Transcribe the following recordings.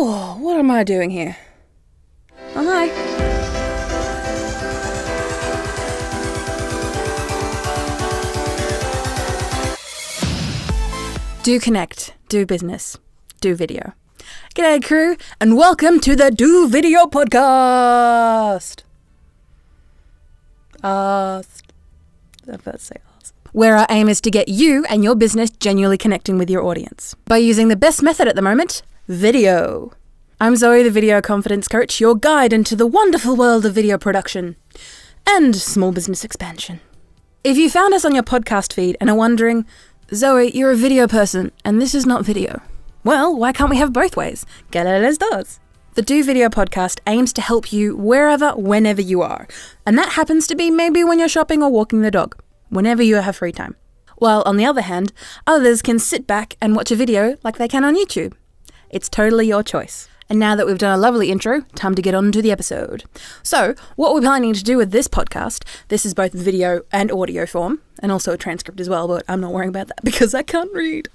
Oh, what am I doing here? Oh, hi. Do connect, do business, do video. G'day crew, and welcome to the Do Video Podcast. Where our aim is to get you and your business genuinely connecting with your audience by using the best method at the moment, video. I'm Zoe, the Video Confidence Coach, your guide into the wonderful world of video production and small business expansion. If you found us on your podcast feed and are wondering, Zoe, you're a video person and this is not video. Well, why can't we have both ways? Que les dos. The Do Video Podcast aims to help you wherever, whenever you are. And that happens to be maybe when you're shopping or walking the dog, whenever you have free time. While on the other hand, others can sit back and watch a video like they can on YouTube. It's totally your choice. And now that we've done a lovely intro, time to get on to the episode. So, what we're planning to do with this podcast, this is both video and audio form, and also a transcript as well, but I'm not worrying about that because I can't read.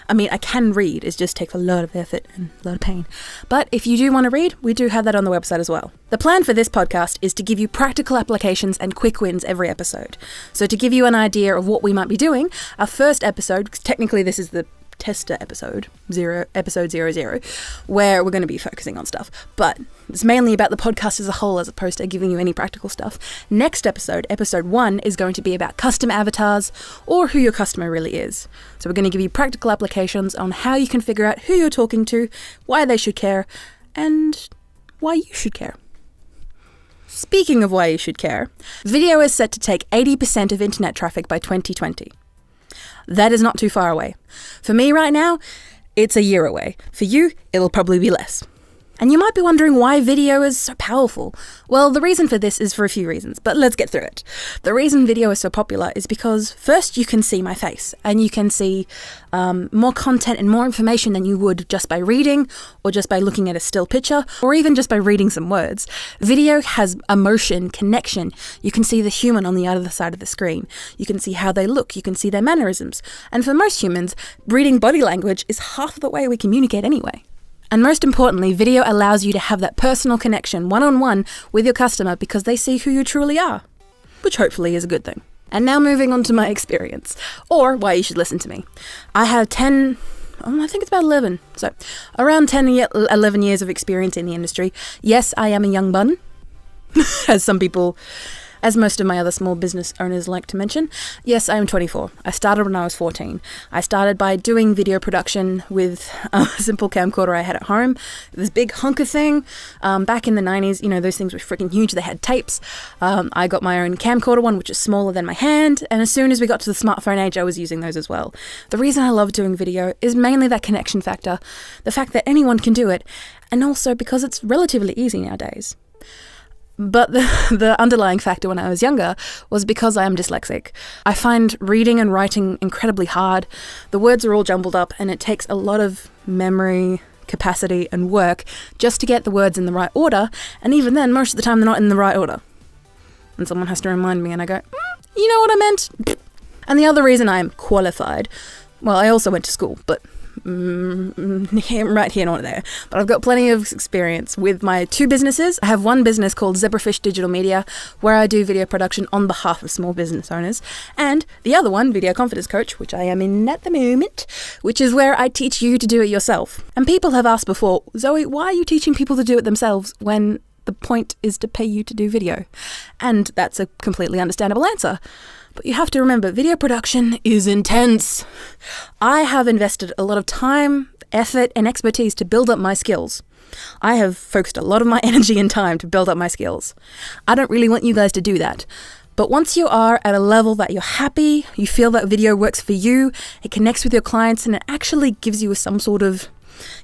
I mean, I can read, it just takes a lot of effort and a lot of pain. But if you do want to read, we do have that on the website as well. The plan for this podcast is to give you practical applications and quick wins every episode. So to give you an idea of what we might be doing, our first episode, technically this is the tester episode 00, where we're going to be focusing on stuff, but it's mainly about the podcast as a whole as opposed to giving you any practical stuff. Next episode 1, is going to be about custom avatars or who your customer really is. So we're going to give you practical applications on how you can figure out who you're talking to, why they should care, and why you should care. Speaking of why you should care, video is set to take 80% of internet traffic by 2020. That is not too far away. For me right now, it's a year away. For you, it'll probably be less. And you might be wondering why video is so powerful. Well, the reason for this is for a few reasons, but let's get through it. The reason video is so popular is because first you can see my face and you can see more content and more information than you would just by reading or just by looking at a still picture or even just by reading some words. Video has emotion, connection. You can see the human on the other side of the screen. You can see how they look. You can see their mannerisms. And for most humans, reading body language is half the way we communicate anyway. And most importantly, video allows you to have that personal connection one-on-one with your customer because they see who you truly are, which hopefully is a good thing. And now moving on to my experience, or why you should listen to me. I have I think it's about 11, so around 11 years of experience in the industry. Yes, I am a young bun, as most of my other small business owners like to mention. Yes, I am 24. I started when I was 14. I started by doing video production with a simple camcorder I had at home. This big honker thing. Back in the 90s, those things were freaking huge. They had tapes. I got my own camcorder one, which is smaller than my hand. And as soon as we got to the smartphone age, I was using those as well. The reason I love doing video is mainly that connection factor. The fact that anyone can do it. And also because it's relatively easy nowadays. But the underlying factor when I was younger was because I am dyslexic. I find reading and writing incredibly hard. The words are all jumbled up and it takes a lot of memory capacity and work just to get the words in the right order. And even then, most of the time, they're not in the right order. And someone has to remind me and I go, you know what I meant? And the other reason I am qualified, well, I also went to school, but right here, not there. But I've got plenty of experience with my 2 businesses. I have one business called Zebrafish Digital Media, where I do video production on behalf of small business owners. And the other one, Video Confidence Coach, which I am in at the moment, which is where I teach you to do it yourself. And people have asked before, Zoe, why are you teaching people to do it themselves when the point is to pay you to do video? And that's a completely understandable answer. But you have to remember, video production is intense. I have invested a lot of time, effort, and expertise to build up my skills. I have focused a lot of my energy and time to build up my skills. I don't really want you guys to do that. But once you are at a level that you're happy, you feel that video works for you, it connects with your clients, and it actually gives you some sort of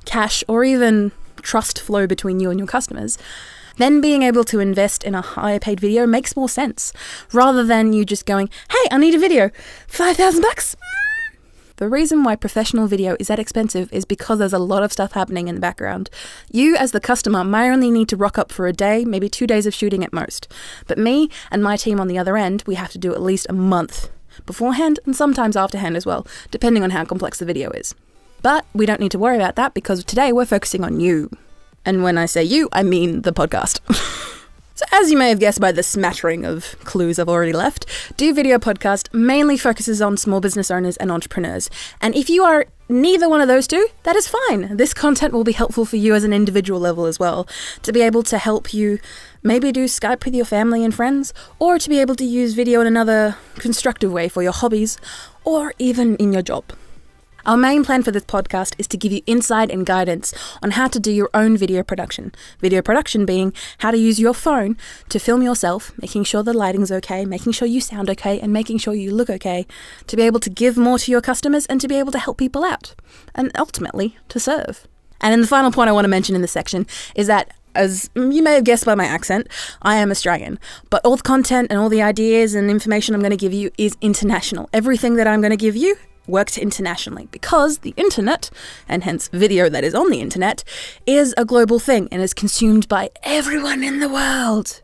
cash or even trust flow between you and your customers, then being able to invest in a higher paid video makes more sense, rather than you just going, hey, I need a video, $5,000. The reason why professional video is that expensive is because there's a lot of stuff happening in the background. You, as the customer, may only need to rock up for a day, maybe 2 days of shooting at most. But me and my team on the other end, we have to do at least a month beforehand and sometimes afterhand as well, depending on how complex the video is. But we don't need to worry about that because today we're focusing on you. And when I say you, I mean the podcast. So as you may have guessed by the smattering of clues I've already left, Do Video Podcast mainly focuses on small business owners and entrepreneurs. And if you are neither one of those two, that is fine. This content will be helpful for you as an individual level as well, to be able to help you maybe do Skype with your family and friends, or to be able to use video in another constructive way for your hobbies, or even in your job. Our main plan for this podcast is to give you insight and guidance on how to do your own video production. Video production being how to use your phone to film yourself, making sure the lighting's okay, making sure you sound okay, and making sure you look okay, to be able to give more to your customers and to be able to help people out, and ultimately to serve. And then the final point I want to mention in this section is that, as you may have guessed by my accent, I am Australian, but all the content and all the ideas and information I'm going to give you is international. Everything that I'm going to give you works internationally because the internet, and hence video that is on the internet, is a global thing and is consumed by everyone in the world.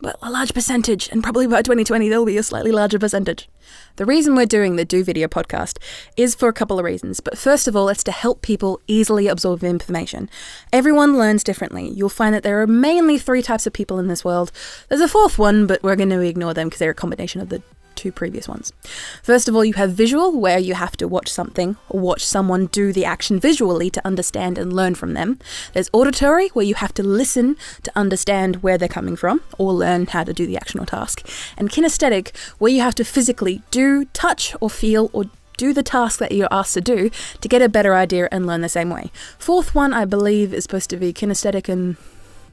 Well, a large percentage, and probably by 2020 there'll be a slightly larger percentage. The reason we're doing the Do Video podcast is for a couple of reasons, but first of all, it's to help people easily absorb information. Everyone learns differently. You'll find that there are mainly 3 types of people in this world. There's a 4th one, but we're going to ignore them because they're a combination of the 2 previous ones. First of all, you have visual, where you have to watch something or watch someone do the action visually to understand and learn from them. There's auditory, where you have to listen to understand where they're coming from or learn how to do the action or task. And kinesthetic, where you have to physically do, touch or feel or do the task that you're asked to do to get a better idea and learn the same way. 4th one, I believe, is supposed to be kinesthetic and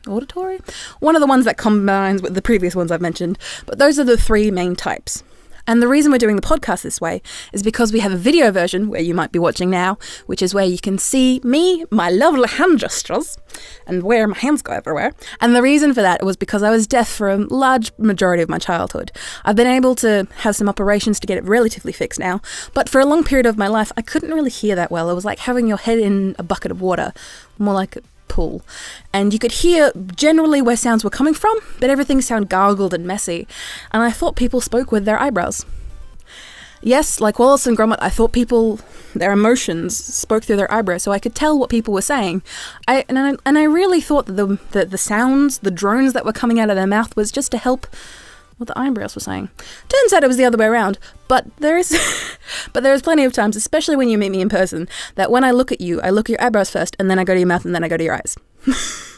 auditory. One of the ones that combines with the previous ones I've mentioned, but those are the 3 main types. And the reason we're doing the podcast this way is because we have a video version where you might be watching now, which is where you can see me, my lovely hand gestures, and where my hands go everywhere. And the reason for that was because I was deaf for a large majority of my childhood. I've been able to have some operations to get it relatively fixed now, but for a long period of my life, I couldn't really hear that well. It was like having your head in a bucket of water, more like pool, and you could hear generally where sounds were coming from, but everything sounded gargled and messy, and I thought people spoke with their eyebrows. Yes, like Wallace and Gromit, I thought people, their emotions spoke through their eyebrows, so I could tell what people were saying. I really thought that the sounds, the drones that were coming out of their mouth was just to help what the eyebrows were saying. Turns out it was the other way around, but there is plenty of times, especially when you meet me in person, that when I look at you, I look at your eyebrows first, and then I go to your mouth, and then I go to your eyes.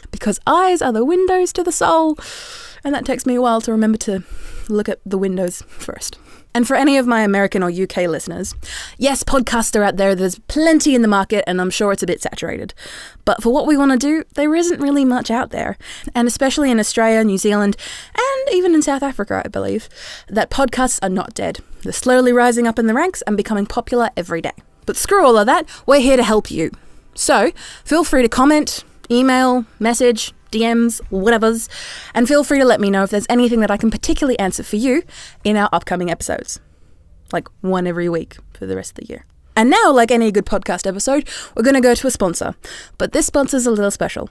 Because eyes are the windows to the soul, and that takes me a while to remember to look at the windows first. And for any of my American or UK listeners, yes, podcasts are out there, there's plenty in the market, and I'm sure it's a bit saturated. But for what we want to do, there isn't really much out there. And especially in Australia, New Zealand, and even in South Africa, I believe, that podcasts are not dead. They're slowly rising up in the ranks and becoming popular every day. But screw all of that, we're here to help you. So feel free to comment, email, message, DMs, whatevers, and feel free to let me know if there's anything that I can particularly answer for you in our upcoming episodes. Like one every week for the rest of the year. And now, like any good podcast episode, we're going to go to a sponsor. But this sponsor's a little special.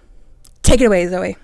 Take it away, Zoe.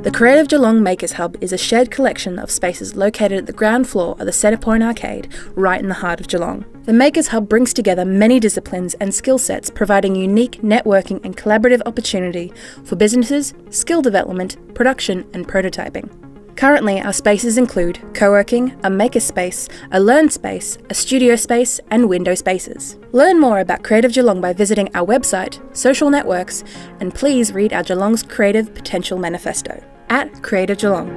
The Creative Geelong Makers Hub is a shared collection of spaces located at the ground floor of the Centrepoint Arcade, right in the heart of Geelong. The Makers Hub brings together many disciplines and skill sets, providing unique networking and collaborative opportunity for businesses, skill development, production and prototyping. Currently, our spaces include co-working, a makerspace, a learn space, a studio space, and window spaces. Learn more about Creative Geelong by visiting our website, social networks, and please read our Geelong's Creative Potential Manifesto at Creative Geelong.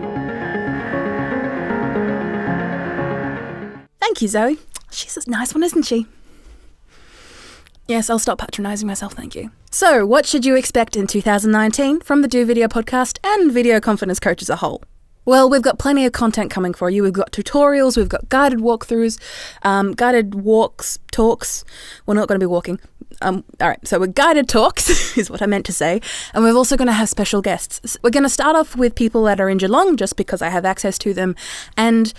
Thank you, Zoe. She's a nice one, isn't she? Yes, I'll stop patronising myself, thank you. So, what should you expect in 2019 from the Do Video podcast and Video Confidence Coach as a whole? Well, we've got plenty of content coming for you. We've got tutorials, we've got guided walkthroughs, guided walks, talks. We're not going to be walking. Alright, so we're guided talks, is what I meant to say. And we're also going to have special guests. We're going to start off with people that are in Geelong, just because I have access to them. And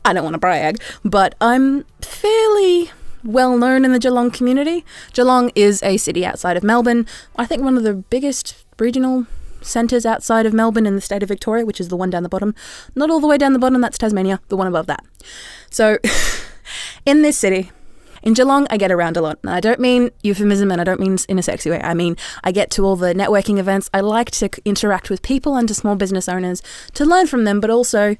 I don't want to brag, but I'm fairly well known in the Geelong community. Geelong is a city outside of Melbourne. I think one of the biggest regional centres outside of Melbourne in the state of Victoria, which is the one down the bottom. Not all the way down the bottom, that's Tasmania, the one above that. So, in this city, In Geelong, I get around a lot. And I don't mean euphemism and I don't mean in a sexy way. I mean, I get to all the networking events. I like to interact with people and to small business owners to learn from them, but also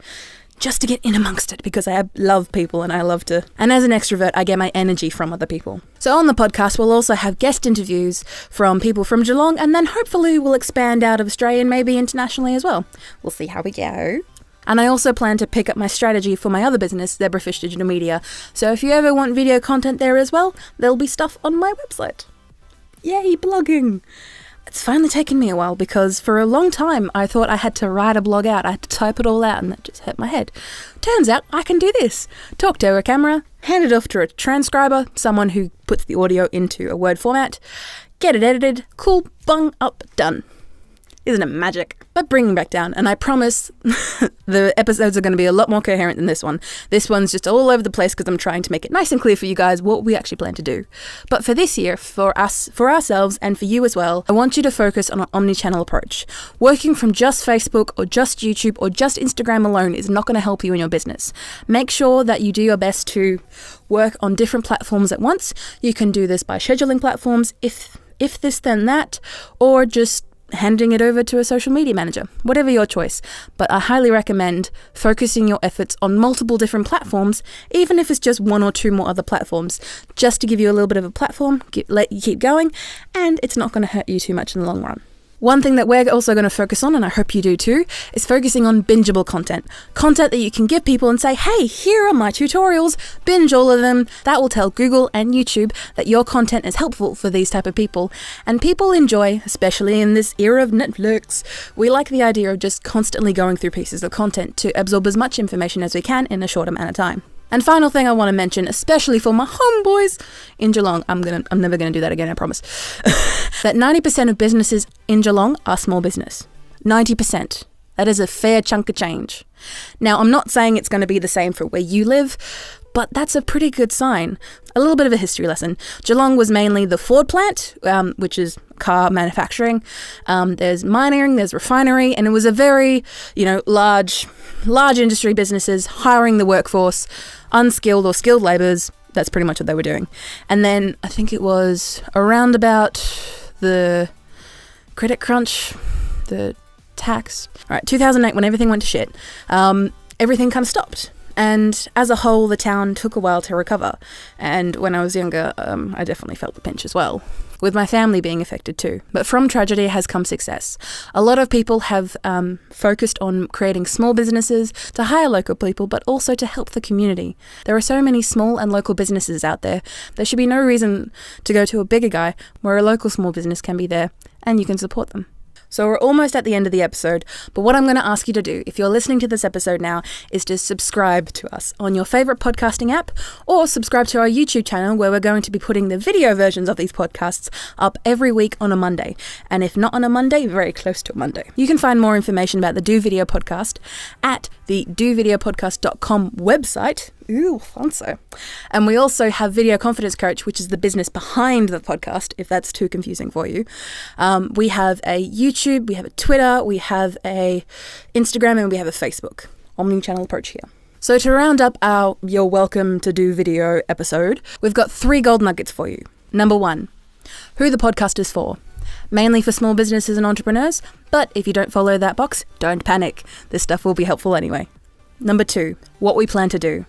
just to get in amongst it because I love people and I love to. And as an extrovert, I get my energy from other people. So on the podcast, we'll also have guest interviews from people from Geelong, and then hopefully we'll expand out of Australia and maybe internationally as well. We'll see how we go. And I also plan to pick up my strategy for my other business, Zebrafish Digital Media. So if you ever want video content there as well, there'll be stuff on my website. Yay, blogging! It's finally taken me a while because for a long time I thought I had to write a blog out. I had to type it all out and that just hurt my head. Turns out I can do this. Talk to a camera, hand it off to a transcriber, someone who puts the audio into a Word format, get it edited, cool, bung, up, done. Isn't it magic? But bringing back down, and I promise the episodes are going to be a lot more coherent than this one. This one's just all over the place because I'm trying to make it nice and clear for you guys what we actually plan to do. But for this year, for us, for ourselves, and for you as well, I want you to focus on an omni-channel approach. Working from just Facebook or just YouTube or just Instagram alone is not going to help you in your business. Make sure that you do your best to work on different platforms at once. You can do this by scheduling platforms, if this then that, or just handing it over to a social media manager, whatever your choice. But I highly recommend focusing your efforts on multiple different platforms, even if it's just one or two more other platforms, just to give you a little bit of a platform, let you keep going, and it's not going to hurt you too much in the long run. One thing that we're also going to focus on, and I hope you do too, is focusing on bingeable content. Content that you can give people and say, hey, here are my tutorials, binge all of them. That will tell Google and YouTube that your content is helpful for these type of people. And people enjoy, especially in this era of Netflix, we like the idea of just constantly going through pieces of content to absorb as much information as we can in a short amount of time. And final thing I want to mention, especially for my homeboys in Geelong, I'm never going to do that again, I promise, that 90% of businesses in Geelong are small business. 90%. That is a fair chunk of change. Now, I'm not saying it's going to be the same for where you live, but that's a pretty good sign. A little bit of a history lesson. Geelong was mainly the Ford plant, which is car manufacturing. There's mining, there's refinery, and it was a very, large industry businesses hiring the workforce, unskilled or skilled labourers. That's pretty much what they were doing. And then I think it was around about the credit crunch, the tax. All right, 2008, when everything went to shit, everything kind of stopped. And as a whole, the town took a while to recover. And when I was younger, I definitely felt the pinch as well, with my family being affected too. But from tragedy has come success. A lot of people have focused on creating small businesses to hire local people, but also to help the community. There are so many small and local businesses out there. There should be no reason to go to a bigger guy where a local small business can be there and you can support them. So we're almost at the end of the episode, but what I'm going to ask you to do, if you're listening to this episode now, is to subscribe to us on your favourite podcasting app, or subscribe to our YouTube channel where we're going to be putting the video versions of these podcasts up every week on a Monday. And if not on a Monday, very close to a Monday. You can find more information about the Do Video Podcast at the dovideopodcast.com website. Ooh, fancy. And we also have Video Confidence Coach, which is the business behind the podcast, if that's too confusing for you. We have a YouTube, we have a Twitter, we have a Instagram, and we have a Facebook. Omni-channel approach here. So to round up our You're Welcome to Do Video episode, we've got 3 gold nuggets for you. Number 1, who the podcast is for. Mainly for small businesses and entrepreneurs, but if you don't follow that box, don't panic. This stuff will be helpful anyway. Number 2, what we plan to do.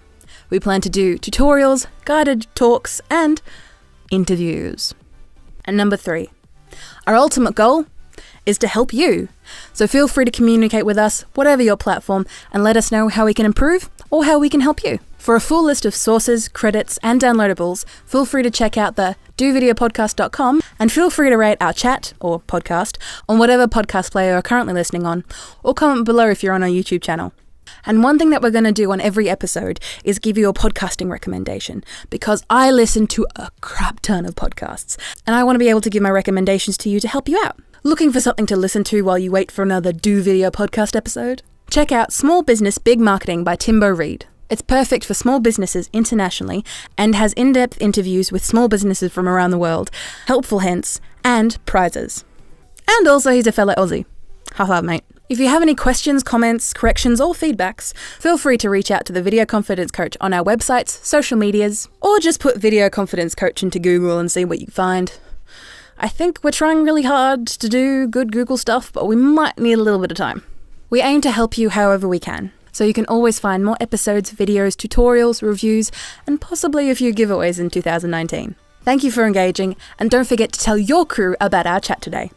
We plan to do tutorials, guided talks, and interviews. And number 3, our ultimate goal is to help you. So feel free to communicate with us, whatever your platform, and let us know how we can improve or how we can help you. For a full list of sources, credits, and downloadables, feel free to check out the dovideopodcast.com, and feel free to rate our chat or podcast on whatever podcast player you're currently listening on, or comment below if you're on our YouTube channel. And one thing that we're going to do on every episode is give you a podcasting recommendation, because I listen to a crap ton of podcasts and I want to be able to give my recommendations to you to help you out. Looking for something to listen to while you wait for another Do Video podcast episode? Check out Small Business Big Marketing by Timbo Reid. It's perfect for small businesses internationally and has in-depth interviews with small businesses from around the world, helpful hints, and prizes. And also he's a fellow Aussie. High five, mate. If you have any questions, comments, corrections, or feedbacks, feel free to reach out to the Video Confidence Coach on our websites, social medias, or just put Video Confidence Coach into Google and see what you find. I think we're trying really hard to do good Google stuff, but we might need a little bit of time. We aim to help you however we can, so you can always find more episodes, videos, tutorials, reviews, and possibly a few giveaways in 2019. Thank you for engaging, and don't forget to tell your crew about our chat today.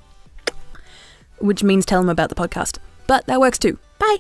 Which means tell them about the podcast. But that works too. Bye!